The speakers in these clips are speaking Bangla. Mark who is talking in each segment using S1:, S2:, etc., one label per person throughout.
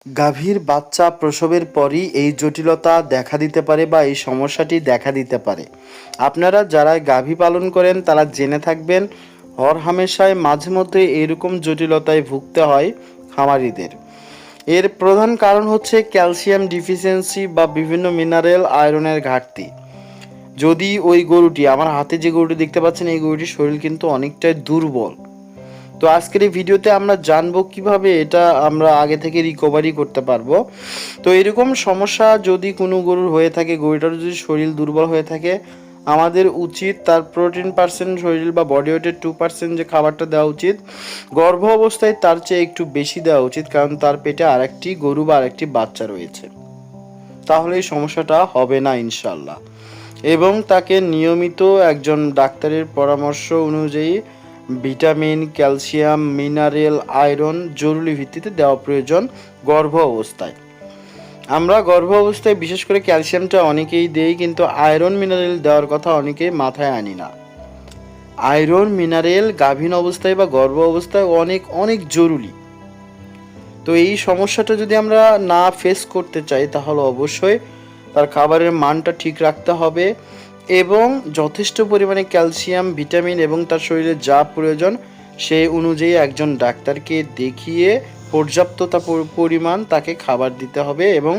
S1: গাভীর বাচ্চা প্রসবের পরই এই জটিলতা দেখা দিতে পারে বা এই সমস্যাটি দেখা দিতে পারে। আপনারা যারা গাভী পালন করেন তারা জেনে থাকবেন, হরহামেশাই মাঝে মধ্যে এরকম জটিলতায় ভুগতে হয় খামারিদের। এর প্রধান কারণ হচ্ছে ক্যালসিয়াম ডিফিসিয়েন্সি বা বিভিন্ন মিনারেল আয়রনের ঘাটতি। যদি ওই গরুটি, আমার হাতে যে গরুটি দেখতে পাচ্ছেন, এই গরুটির শরীর কিন্তু অনেকটাই দুর্বল। তো আজকের এই ভিডিওতে আমরা জানবো কিভাবে এটা আমরা আগে থেকে রিকভারি করতে পারবো। তো এরকম সমস্যা যদি কোনো গরুর হয়ে থাকে, গরুটার যদি শরীর দুর্বল হয়ে থাকে, আমাদের উচিত তার প্রোটিন পার্সেন্ট শরীর বা বডি ওয়েটের 2% যে খাবারটা দেওয়া উচিত, গর্ভ অবস্থায় তার চেয়ে একটু বেশি দেওয়া উচিত, কারণ তার পেটে আরেকটি গরু বা আরেকটি বাচ্চা রয়েছে। তাহলে এই সমস্যাটা হবে না ইনশাল্লাহ। এবং তাকে নিয়মিত একজন ডাক্তারের পরামর্শ অনুযায়ী ভিটামিন, ক্যালসিয়াম, মিনারেল, আয়রন জরুরি ভিত্তিতে দেওয়া প্রয়োজন গর্ভ অবস্থায়। আমরা গর্ভ অবস্থায় বিশেষ করে ক্যালসিয়ামটা অনেকেই দেই, কিন্তু আয়রন মিনারেল দেওয়ার কথা অনেকেই মাথায় আনি না। আয়রন মিনারেল গাভীন অবস্থায় বা গর্ভ অবস্থায় অনেক অনেক জরুরি। তো এই সমস্যাটা যদি আমরা না ফেস করতে চাই, তাহলে অবশ্যই তার খাবারের মানটা ঠিক রাখতে হবে এবং যথেষ্ট পরিমাণে ক্যালসিয়াম, ভিটামিন এবং তার শরীরে যা প্রয়োজন সেই অনুযায়ী একজন ডাক্তারকে দেখিয়ে পর্যাপ্ততা পরিমাণ তাকে খাবার দিতে হবে এবং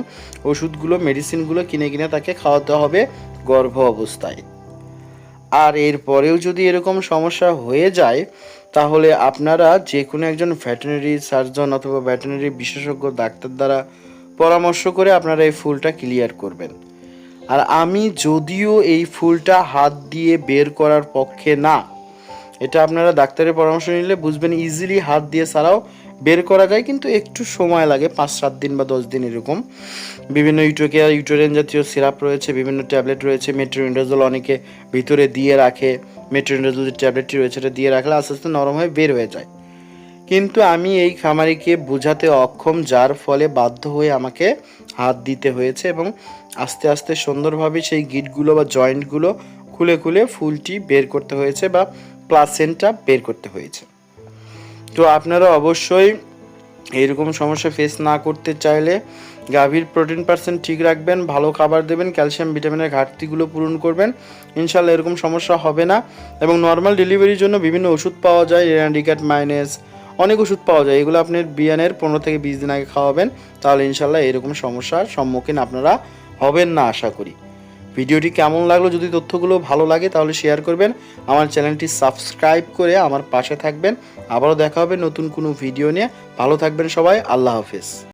S1: ওষুধগুলো, মেডিসিনগুলো কিনে কিনে তাকে খাওয়াতে হবে গর্ভ অবস্থায়। আর এরপরেও যদি এরকম সমস্যা হয়ে যায়, তাহলে আপনারা যে কোনো একজন ভেটেরিনারি সার্জন অথবা ভেটেরিনারি বিশেষজ্ঞ ডাক্তার দ্বারা পরামর্শ করে আপনারা এই ফুলটা ক্লিয়ার করবেন। আর আমি যদিও এই ফুলটা হাত দিয়ে বের করার পক্ষে না, এটা আপনারা ডাক্তারের পরামর্শ নিলে বুঝবেন, ইজিলি হাত দিয়ে ছাড়াও বের করা যায়, কিন্তু একটু সময় লাগে, 5-7 দিন বা 10 দিন এরকম। বিভিন্ন ইউটোরিয়ান জাতীয় সিরাপ রয়েছে, বিভিন্ন ট্যাবলেট রয়েছে, মেট্রোনিডাজল অনেকে ভিতরে দিয়ে রাখে। মেট্রোনিডাজল যে ট্যাবলেটটি রয়েছে এটা দিয়ে রাখলে আস্তে আস্তে নরম হয়ে বের হয়ে যায়। কিন্তু আমি এই খামারিকে বোঝাতে অক্ষম, যার ফলে বাধ্য হয়ে আমাকে হাত দিতে হয়েছে এবং আস্তে আস্তে সুন্দরভাবে সেই গিটগুলো বা জয়েন্টগুলো খুলে খুলে ফুলটি বের করতে হয়েছে বা প্লাসেন্টা বের করতে হয়েছে। তো আপনারা অবশ্যই এইরকম সমস্যা ফেস না করতে চাইলে গাভীর প্রোটিন পার্সেন্ট ঠিক রাখবেন, ভালো খাবার দেবেন, ক্যালসিয়াম ভিটামিনের ঘাটতিগুলো পূরণ করবেন, ইনশাল্লাহ এরকম সমস্যা হবে না। এবং নর্মাল ডেলিভারির জন্য বিভিন্ন ওষুধ পাওয়া যায়, রেনাডিকাট, মাইনেস, অনেক ওষুধ পাওয়া যায়। এগুলো আপনার বিয়ানের 15 থেকে 20 দিন আগে খাওয়াবেন, তাহলে ইনশাল্লাহ এরকম সমস্যার সম্মুখীন আপনারা হবেন না আশা করি। ভিডিওটি কেমন লাগলো, যদি তথ্যগুলো ভালো লাগে তাহলে শেয়ার করবেন, আমার চ্যানেলটি সাবস্ক্রাইব করে আমার পাশে থাকবেন। আবারও দেখা হবে নতুন কোনো ভিডিও নিয়ে। ভালো থাকবেন সবাই, আল্লাহ হাফেজ।